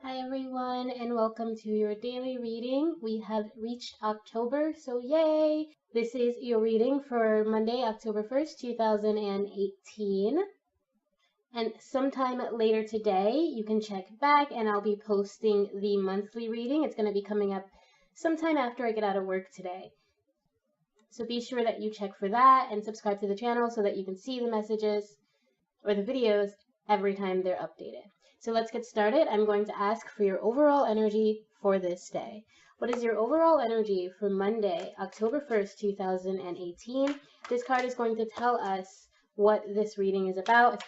Hi everyone, and welcome to your daily reading. We have reached October, so yay! This is your reading for Monday, October 1st, 2018. And sometime later today, you can check back and I'll be posting the monthly reading. It's going to be coming up sometime after I get out of work today. So be sure that you check for that and subscribe to the channel so that you can see the messages or the videos every time they're updated. So let's get started. I'm going to ask for your overall energy for this day. What is your overall energy for Monday, October 1st, 2018? This card is going to tell us what this reading is about. It's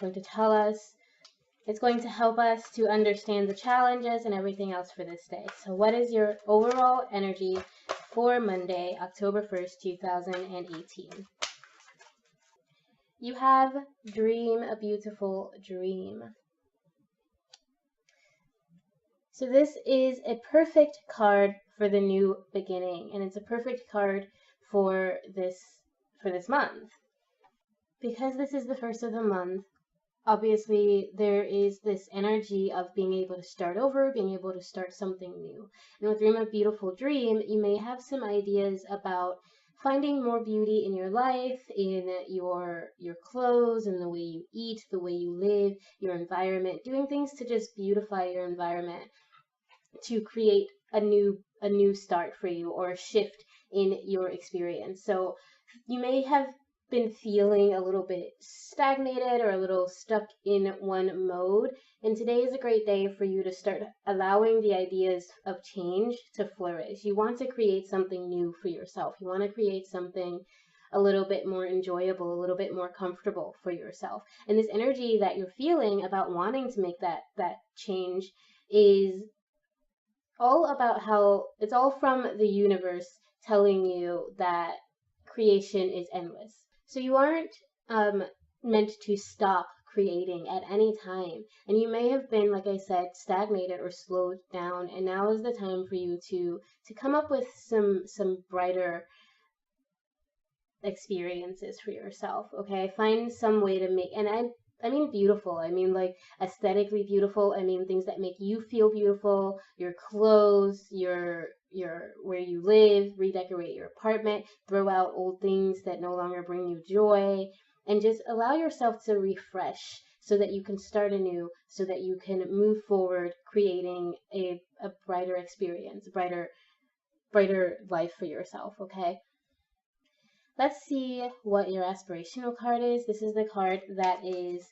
going to help us to understand the challenges and everything else for this day. So what is your overall energy for Monday, October 1st, 2018? You have dream a beautiful dream. So this is a perfect card for the new beginning, and it's a perfect card for this month. Because this is the first of the month, obviously there is this energy of being able to start over, being able to start something new. And with Dream a Beautiful Dream, you may have some ideas about finding more beauty in your life, in your clothes, in the way you eat, the way you live, your environment, doing things to just beautify your environment, to create a new start for you or a shift in your experience. So you may have been feeling a little bit stagnated or a little stuck in one mode, and today is a great day for you to start allowing the ideas of change to flourish. You want to create something new for yourself. You want to create something a little bit more enjoyable, a little bit more comfortable for yourself. And this energy that you're feeling about wanting to make that change is all about how it's all from the universe telling you that creation is endless. So you aren't meant to stop creating at any time. And you may have been, like I said, stagnated or slowed down, and now is the time for you to come up with some brighter experiences for yourself. Okay, find some way to make, and I mean beautiful. I mean like aesthetically beautiful. I mean things that make you feel beautiful. Your clothes, your where you live, redecorate your apartment, throw out old things that no longer bring you joy, and just allow yourself to refresh so that you can start anew, so that you can move forward, creating a brighter experience, brighter life for yourself, okay? Let's see what your aspirational card is. This is the card that is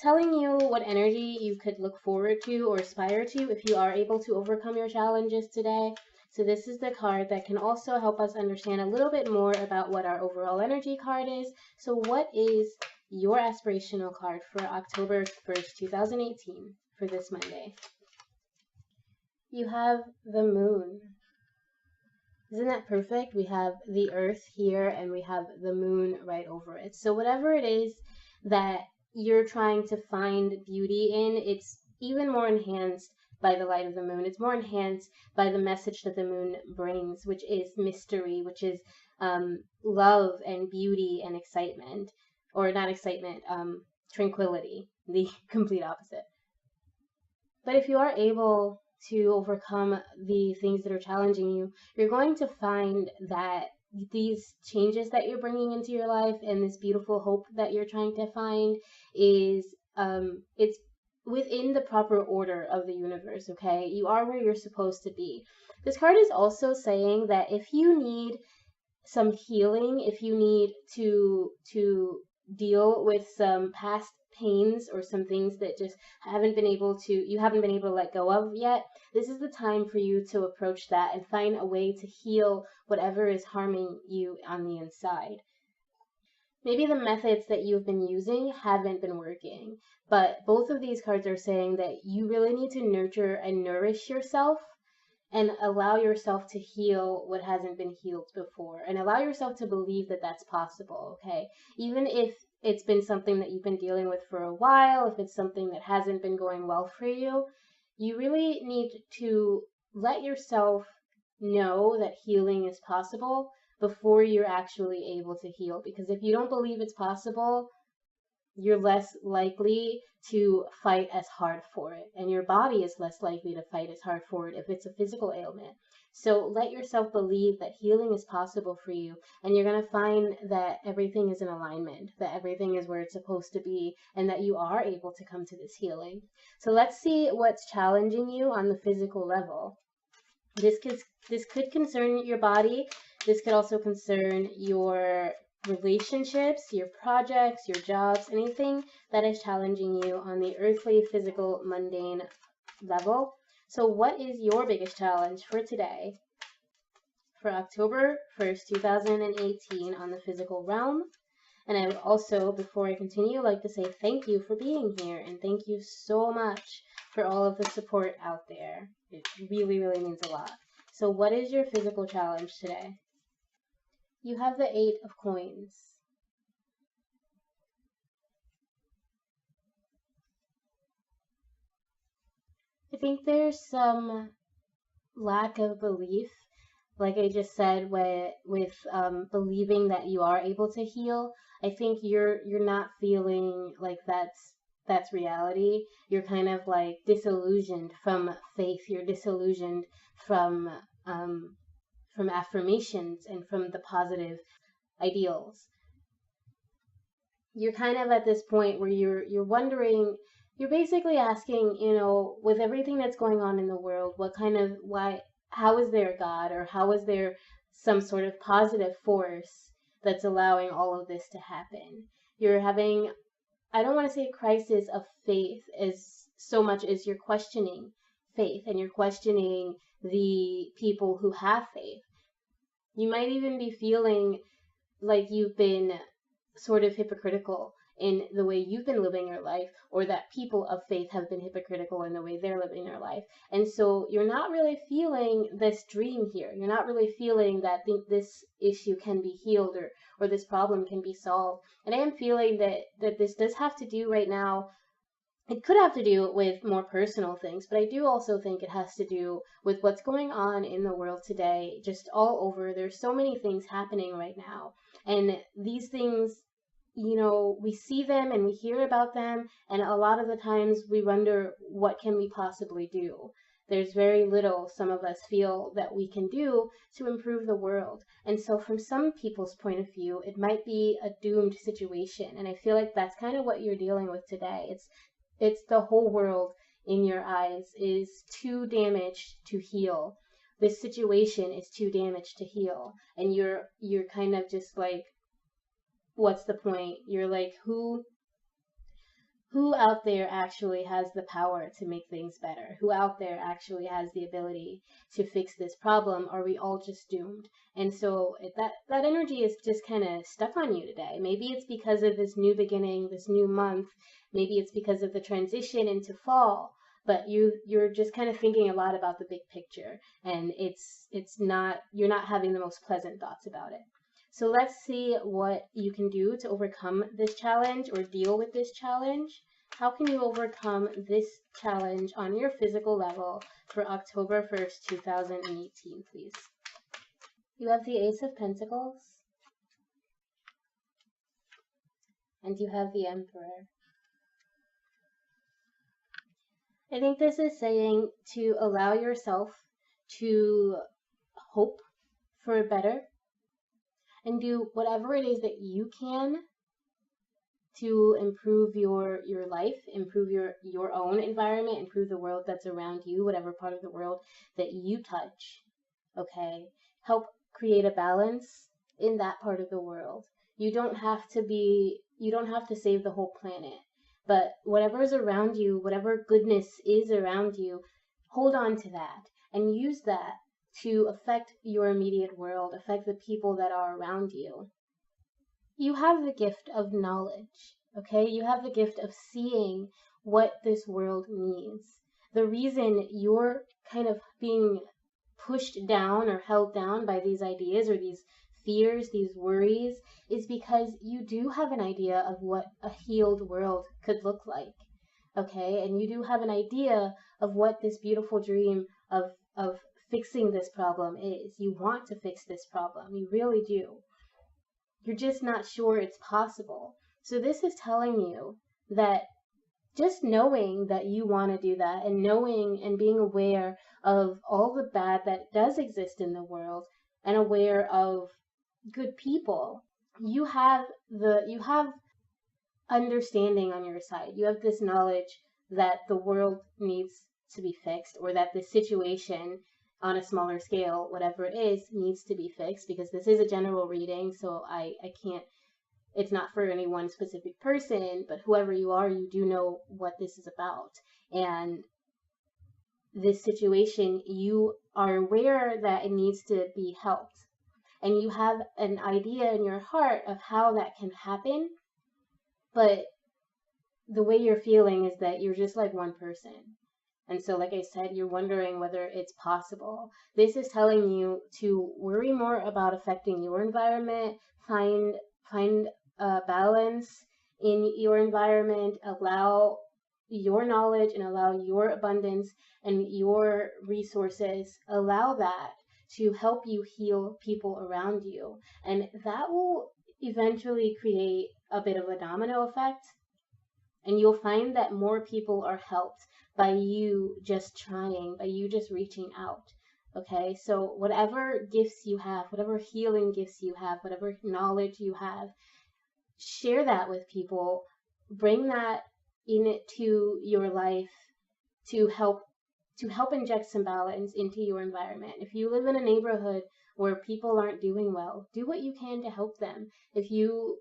telling you what energy you could look forward to or aspire to if you are able to overcome your challenges today. So this is the card that can also help us understand a little bit more about what our overall energy card is. So what is your aspirational card for October 1st, 2018 for this Monday? You have the Moon. Isn't that perfect? We have the Earth here and we have the Moon right over it. So whatever it is that you're trying to find beauty in, it's even more enhanced by the light of the moon. It's more enhanced by the message that the moon brings, which is mystery, which is love and beauty and excitement. Or not excitement, tranquility, the complete opposite. But if you are able to overcome the things that are challenging you, you're going to find that these changes that you're bringing into your life and this beautiful hope that you're trying to find is it's within the proper order of the universe. Okay, you are where you're supposed to be. This card is also saying that if you need some healing, if you need to deal with some past pains or some things that just you haven't been able to let go of yet, this is the time for you to approach that and find a way to heal whatever is harming you on the inside. Maybe the methods that you've been using haven't been working, but both of these cards are saying that you really need to nurture and nourish yourself and allow yourself to heal what hasn't been healed before, and allow yourself to believe that that's possible, okay? Even if it's been something that you've been dealing with for a while, if it's something that hasn't been going well for you, you really need to let yourself know that healing is possible before you're actually able to heal. Because if you don't believe it's possible, you're less likely to fight as hard for it, and your body is less likely to fight as hard for it if it's a physical ailment. So let yourself believe that healing is possible for you, and you're going to find that everything is in alignment, that everything is where it's supposed to be, and that you are able to come to this healing. So let's see what's challenging you on the physical level. This could concern your body. This could also concern your relationships, your projects, your jobs, anything that is challenging you on the earthly, physical, mundane level. So what is your biggest challenge for today, for October 1st, 2018, on the physical realm? And I would also, before I continue, like to say thank you for being here, and thank you so much for all of the support out there. It really, really means a lot. So what is your physical challenge today? You have the 8 of coins. I think there's some lack of belief, like I just said, with believing that you are able to heal. I think you're not feeling like that's reality. You're kind of like disillusioned from faith. You're disillusioned from affirmations and from the positive ideals. You're kind of at this point where you're wondering, you're basically asking, with everything that's going on in the world, how is there a God, or how is there some sort of positive force that's allowing all of this to happen? You're having, I don't want to say a crisis of faith as so much as you're questioning faith, and you're questioning the people who have faith. You might even be feeling like you've been sort of hypocritical in the way you've been living your life, or that people of faith have been hypocritical in the way they're living their life. And so you're not really feeling this dream here. You're not really feeling that this issue can be healed, or this problem can be solved. And I am feeling that this does have to do right now, it could have to do with more personal things, but I do also think it has to do with what's going on in the world today, just all over. There's so many things happening right now. And these things, we see them and we hear about them, and a lot of the times we wonder, what can we possibly do? There's very little, some of us feel, that we can do to improve the world. And so from some people's point of view, it might be a doomed situation. And I feel like that's kind of what you're dealing with today. It's the whole world in your eyes is too damaged to heal. This situation is too damaged to heal. And you're kind of just like, what's the point? You're like, who out there actually has the power to make things better? Who out there actually has the ability to fix this problem? Are we all just doomed? And so that energy is just kind of stuck on you today. Maybe it's because of this new beginning, this new month. Maybe it's because of the transition into fall. But you're just kind of thinking a lot about the big picture, and you're not having the most pleasant thoughts about it. So let's see what you can do to overcome this challenge, or deal with this challenge. How can you overcome this challenge on your physical level for October 1st, 2018, please? You have the Ace of Pentacles, and you have the Emperor. I think this is saying to allow yourself to hope for better, and do whatever it is that you can to improve your life, improve your own environment, improve the world that's around you, whatever part of the world that you touch. Okay? Help create a balance in that part of the world. You don't have to save the whole planet, but whatever is around you, whatever goodness is around you, hold on to that and use that to affect your immediate world, affect the people that are around you. You have the gift of knowledge, okay? You have the gift of seeing what this world needs. The reason you're kind of being pushed down or held down by these ideas, or these fears, these worries, is because you do have an idea of what a healed world could look like, okay? And you do have an idea of what this beautiful dream of fixing this problem is. You want to fix this problem. You really do. You're just not sure it's possible. So this is telling you that just knowing that you want to do that, and knowing and being aware of all the bad that does exist in the world, and aware of good people, you have understanding on your side. You have this knowledge that the world needs to be fixed, or that the situation on a smaller scale, whatever it is, needs to be fixed, because this is a general reading, so I can't, it's not for any one specific person, but whoever you are, you do know what this is about. And this situation, you are aware that it needs to be helped. And you have an idea in your heart of how that can happen, but the way you're feeling is that you're just like one person. And so, like I said, you're wondering whether it's possible. This is telling you to worry more about affecting your environment, find a balance in your environment, allow your knowledge and allow your abundance and your resources, allow that to help you heal people around you. And that will eventually create a bit of a domino effect. And you'll find that more people are helped by you just trying, by you just reaching out. Okay, so whatever gifts you have, whatever healing gifts you have, whatever knowledge you have, share that with people. Bring that into your life to help inject some balance into your environment. If you live in a neighborhood where people aren't doing well, do what you can to help them. If you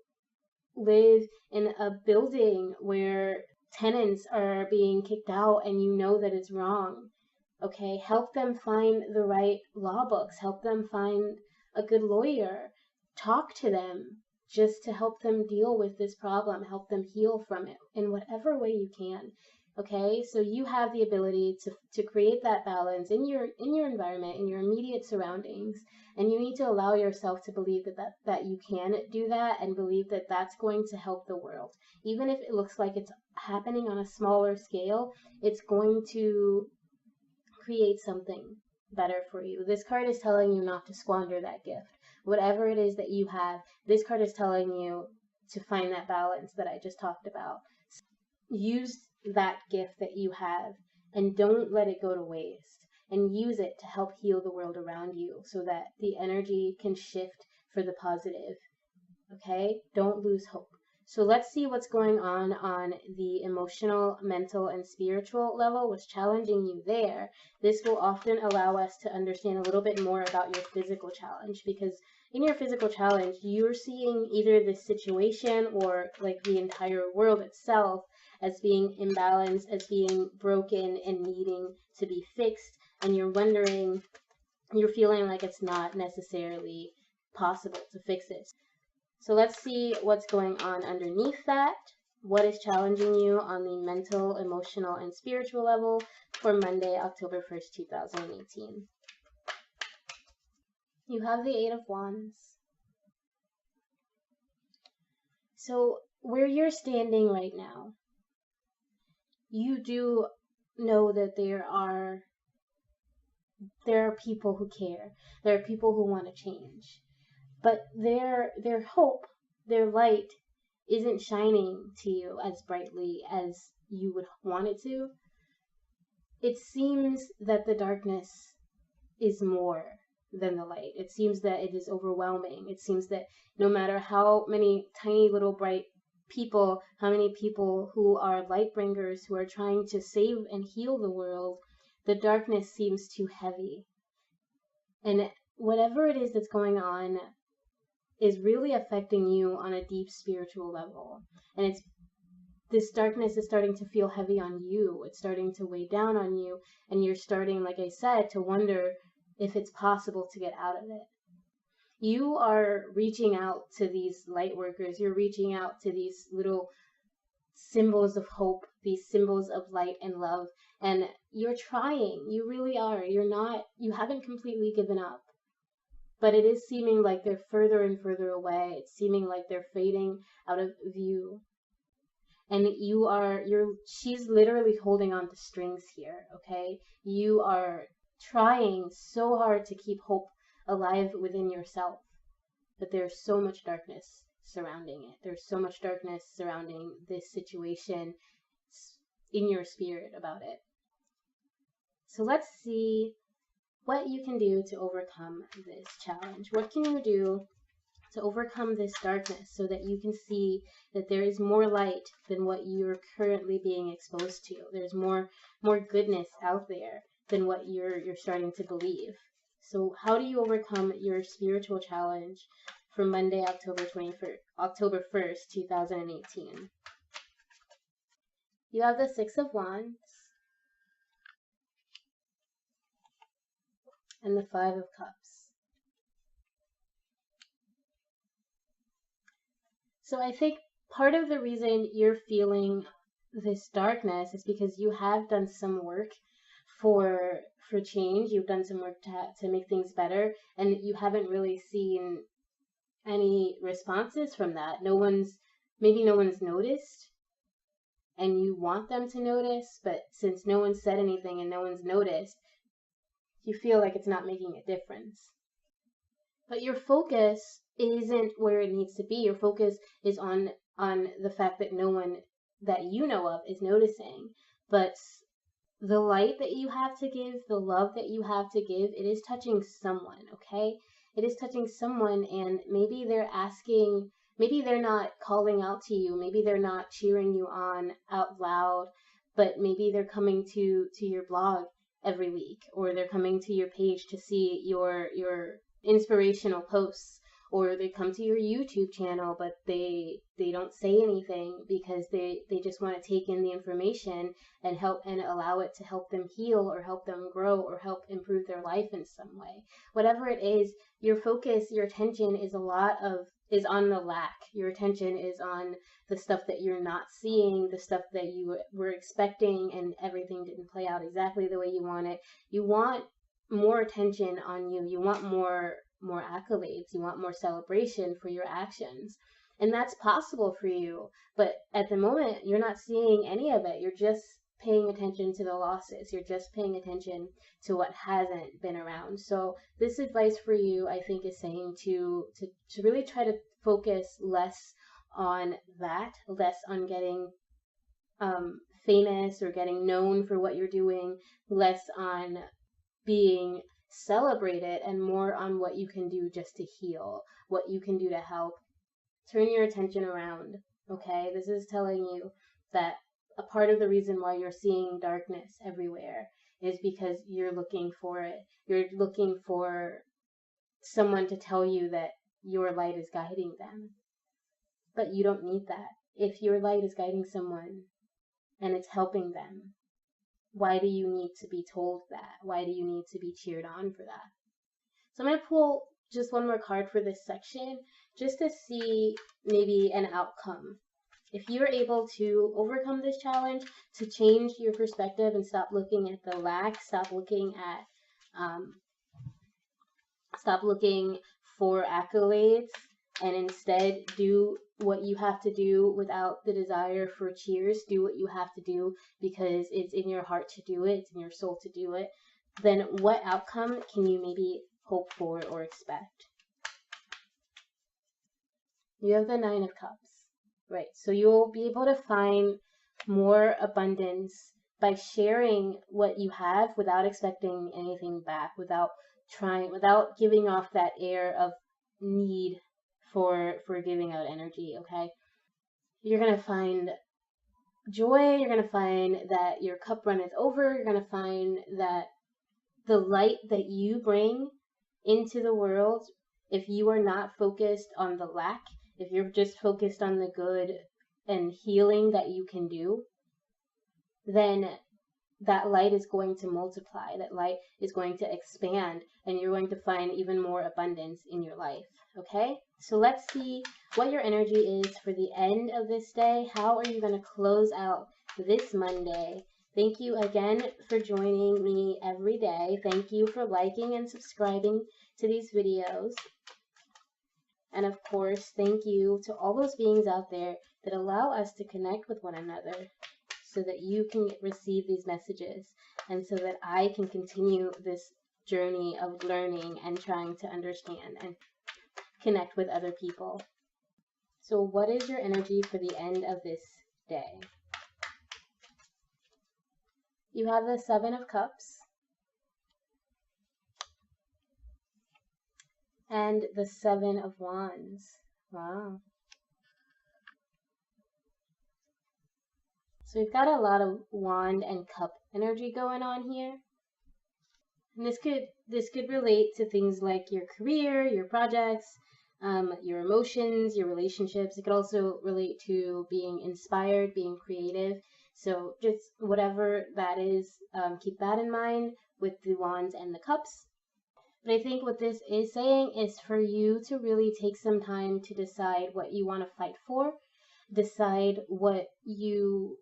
live in a building where tenants are being kicked out and you know that it's wrong, okay, help them find the right law books, help them find a good lawyer, talk to them just to help them deal with this problem, help them heal from it in whatever way you can. Okay, so you have the ability to create that balance in your environment, in your immediate surroundings, and you need to allow yourself to believe that you can do that, and believe that that's going to help the world. Even if it looks like it's happening on a smaller scale, it's going to create something better for you. This card is telling you not to squander that gift. Whatever it is that you have, this card is telling you to find that balance that I just talked about. Use that gift that you have and don't let it go to waste, and use it to help heal the world around you so that the energy can shift for the positive. Okay, don't lose hope. So let's see what's going on the emotional, mental, and spiritual level. What's challenging you there. This will often allow us to understand a little bit more about your physical challenge, because in your physical challenge, you're seeing either this situation or like the entire world itself as being imbalanced, as being broken and needing to be fixed, and you're wondering, you're feeling like it's not necessarily possible to fix it. So let's see what's going on underneath that. What is challenging you on the mental, emotional, and spiritual level for Monday, October 1st, 2018. You have the Eight of Wands. So where you're standing right now, you do know that there are people who care. There are people who want to change. But their hope, their light, isn't shining to you as brightly as you would want it to. It seems that the darkness is more than the light. It seems that it is overwhelming. It seems that no matter how many tiny little bright people, how many people who are light bringers, who are trying to save and heal the world, the darkness seems too heavy. And whatever it is that's going on is really affecting you on a deep spiritual level. And this darkness is starting to feel heavy on you. It's starting to weigh down on you. And you're starting, like I said, to wonder if it's possible to get out of it. You are reaching out to these light workers. You're reaching out to these little symbols of hope, these symbols of light and love. And you're trying. You really are. You haven't completely given up. But it is seeming like they're further and further away. It's seeming like they're fading out of view. And she's literally holding on to strings here, okay? You are trying so hard to keep hope alive within yourself, but there's so much darkness surrounding it. There's so much darkness surrounding this situation in your spirit about it. So let's see what you can do to overcome this challenge. What can you do to overcome this darkness so that you can see that there is more light than what you're currently being exposed to? There's more goodness out there than what you're starting to believe. So how do you overcome your spiritual challenge for Monday, October 1st, 2018? You have the Six of Wands and the Five of Cups. So I think part of the reason you're feeling this darkness is because you have done some work for change. You've done some work to make things better, and you haven't really seen any responses from that. Maybe no one's noticed, and you want them to notice, but since no one said anything and no one's noticed, you feel like it's not making a difference. But your focus isn't where it needs to be. Your focus is on the fact that no one that you know of is noticing. But the light that you have to give, the love that you have to give, it is touching someone, okay? It is touching someone, and maybe they're asking, maybe they're not calling out to you, maybe they're not cheering you on out loud, but maybe they're coming to your blog every week, or they're coming to your page to see your inspirational posts, or they come to your YouTube channel, but they don't say anything because they just want to take in the information and help and allow it to help them heal or help them grow or help improve their life in some way. Whatever it is, your focus, your attention is on the lack. Your attention is on the stuff that you're not seeing, the stuff that you were expecting, and everything didn't play out exactly the way you want it. You want more attention on you. You want more accolades. You want more celebration for your actions. And that's possible for you. But at the moment, you're not seeing any of it. You're just paying attention to the losses. You're just paying attention to what hasn't been around. So this advice for you, I think, is saying to really try to focus less on that, less on getting famous or getting known for what you're doing, less on being celebrated, and more on what you can do just to heal, what you can do to help. Turn your attention around, okay? This is telling you that a part of the reason why you're seeing darkness everywhere is because you're looking for it. You're looking for someone to tell you that your light is guiding them. But you don't need that. If your light is guiding someone and it's helping them, why do you need to be told that? Why do you need to be cheered on for that? So I'm going to pull just one more card for this section just to see maybe an outcome. If you're able to overcome this challenge, to change your perspective and stop looking at the lack, stop looking for accolades, and instead do what you have to do without the desire for cheers. Do what you have to do because it's in your heart to do it, it's in your soul to do it. Then what outcome can you maybe hope for or expect? You have the Nine of Cups, right? So you'll be able to find more abundance by sharing what you have without expecting anything back, without giving off that air of need for giving out energy, okay? You're going to find joy. You're going to find that your cup runneth over. You're going to find that the light that you bring into the world, if you are not focused on the lack, if you're just focused on the good and healing that you can do, then that light is going to multiply. That light is going to expand, and you're going to find even more abundance in your life, okay? So let's see what your energy is for the end of this day. How are you going to close out this Monday? Thank you again for joining me every day. Thank you for liking and subscribing to these videos. And of course, thank you to all those beings out there that allow us to connect with one another so that you can receive these messages and so that I can continue this journey of learning and trying to understand and connect with other people. So what is your energy for the end of this day? You have the Seven of Cups and the Seven of Wands. Wow. So we've got a lot of wand and cup energy going on here. And this could relate to things like your career, your projects, your emotions, your relationships. It could also relate to being inspired, being creative. So just whatever that is, keep that in mind with the wands and the cups. But I think what this is saying is for you to really take some time to decide what you want to fight for, decide what you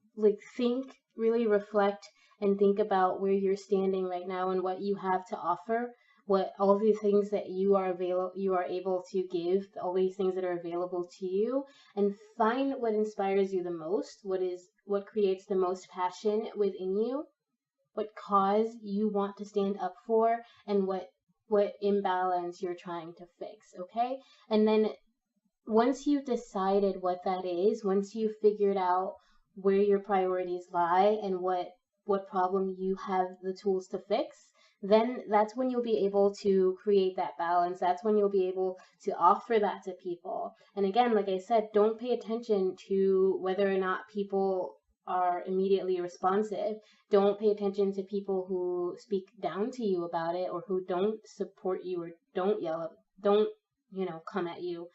think, really reflect and think about where you're standing right now and what you have to offer, what all the things that you are able to give, all these things that are available to you, and find what inspires you the most, what creates the most passion within you, what cause you want to stand up for, and what imbalance you're trying to fix, okay? And then once you've decided what that is, once you've figured out where your priorities lie and what problem you have the tools to fix, then that's when you'll be able to create that balance. That's when you'll be able to offer that to people. And again, like I said, don't pay attention to whether or not people are immediately responsive. Don't pay attention to people who speak down to you about it or who don't support you or don't don't, come at you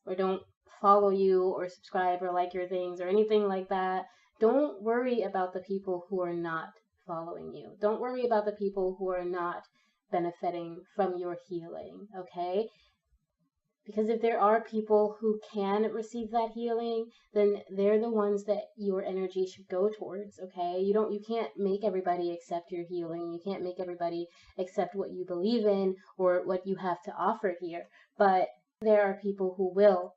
or don't follow you or subscribe or like your things or anything like that. Don't worry about the people who are not following you. Don't worry about the people who are not benefiting from your healing, okay? Because if there are people who can receive that healing, then they're the ones that your energy should go towards, okay? You can't make everybody accept your healing. You can't make everybody accept what you believe in or what you have to offer here. But there are people who will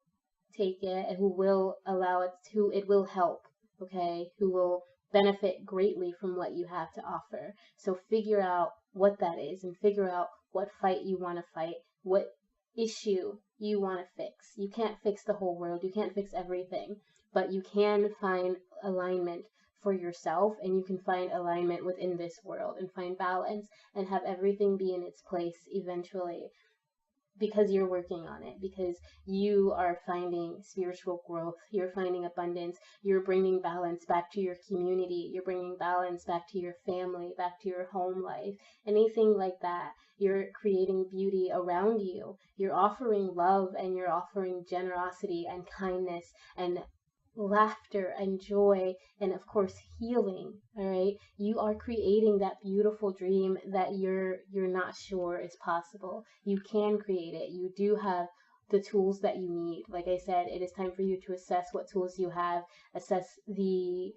take it and who will allow it, who it will help, okay? Who will benefit greatly from what you have to offer. So figure out what that is and figure out what fight you want to fight, what issue you want to fix. You can't fix the whole world. You can't fix everything, but you can find alignment for yourself, and you can find alignment within this world and find balance and have everything be in its place eventually, because you're working on it, because you are finding spiritual growth, you're finding abundance, you're bringing balance back to your community, you're bringing balance back to your family, back to your home life, anything like that. You're creating beauty around you. You're offering love and you're offering generosity and kindness and laughter and joy and of course healing. All right, you are creating that beautiful dream that you're not sure is possible. You can create it. You do have the tools that you need. Like I said, it is time for you to assess what tools you have, assess the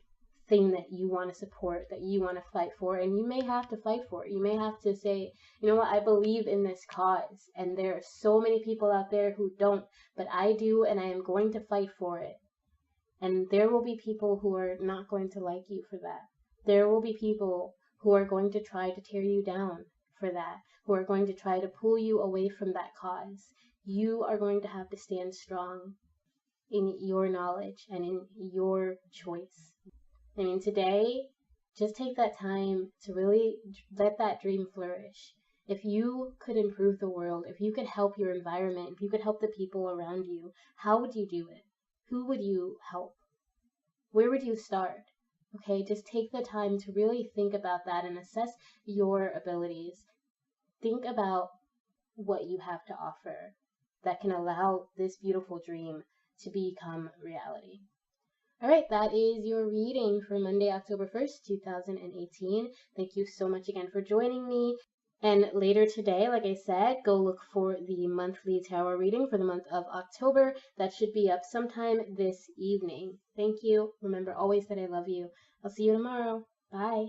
thing that you want to support, that you want to fight for, and you may have to fight for it. You may have to say, you know what, I believe in this cause and there are so many people out there who don't, but I do, and I am going to fight for it. And there will be people who are not going to like you for that. There will be people who are going to try to tear you down for that, who are going to try to pull you away from that cause. You are going to have to stand strong in your knowledge and in your choice. I mean, today, just take that time to really let that dream flourish. If you could improve the world, if you could help your environment, if you could help the people around you, how would you do it? Who would you help? Where would you start? Okay, just take the time to really think about that and assess your abilities. Think about what you have to offer that can allow this beautiful dream to become reality. All right, that is your reading for Monday, October 1st, 2018. Thank you so much again for joining me. And later today, like I said, go look for the monthly tarot reading for the month of October. That should be up sometime this evening. Thank you. Remember always that I love you. I'll see you tomorrow. Bye.